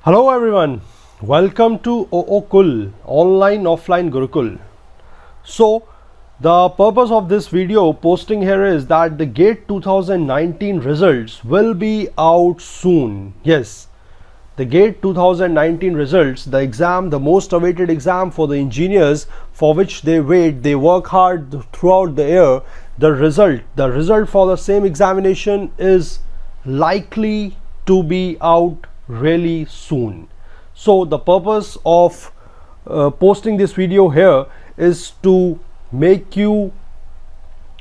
Hello everyone, welcome to OOkul online offline Gurukul. So the purpose of this video posting here is that the GATE 2019 results will be out soon. Yes, the GATE 2019 results, the exam, the most awaited exam for the engineers, for which they wait, they work hard throughout the year. The result for the same examination is likely to be out really soon. So the purpose of posting this video here is to make you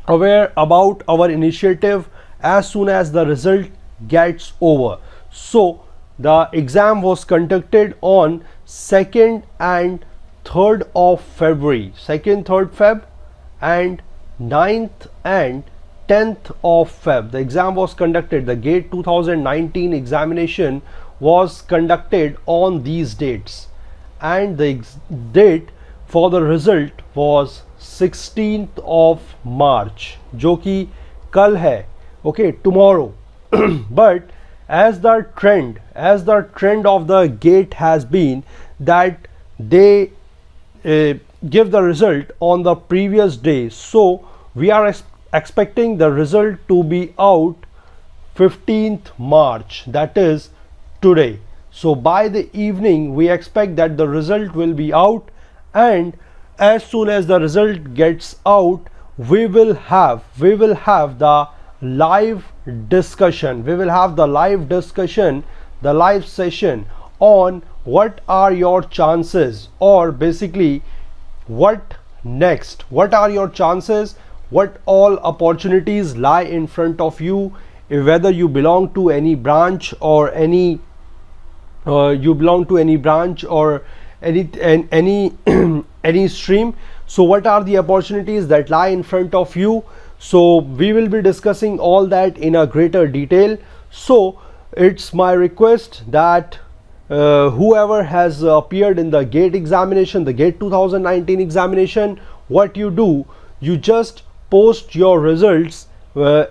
aware about our initiative as soon as the result gets over. So the exam was conducted on 2nd and 3rd of February, 2nd, 3rd Feb and 9th and 10th of Feb. The exam was conducted, the GATE 2019 examination was conducted on these dates, and the date for the result was 16th of March, जो कि कल है, okay, tomorrow. But as the trend of the GATE has been that they give the result on the previous day, so we are expecting the result to be out 15th March, that is today. So by the evening we expect that the result will be out, and as soon as the result gets out, we will have the live discussion, the live session on what are your chances, or basically what next, what are your chances, what all opportunities lie in front of you, whether you belong to any branch or any any stream. So what are the opportunities that lie in front of you? So we will be discussing all that in a greater detail. So it's my request that whoever has appeared in the GATE examination, the GATE 2019 examination, what you do, you just post your results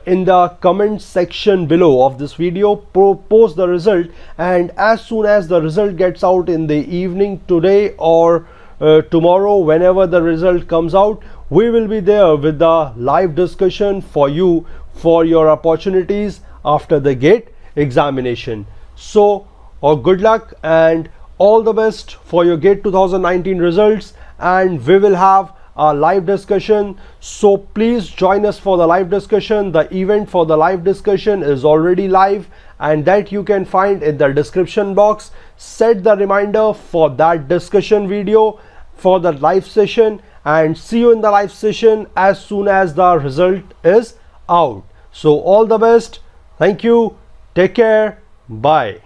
in the comment section below of this video. Post the result, and as soon as the result gets out in the evening today or tomorrow, whenever the result comes out, we will be there with the live discussion for you for your opportunities after the GATE examination. So good luck and all the best for your GATE 2019 results, and we will have a live discussion. So please join us for the live discussion. The event for the live discussion is already live, and that you can find in the description box. Set the reminder for that discussion video for the live session, and see you in the live session as soon as the result is out. So all the best, thank you, take care, bye.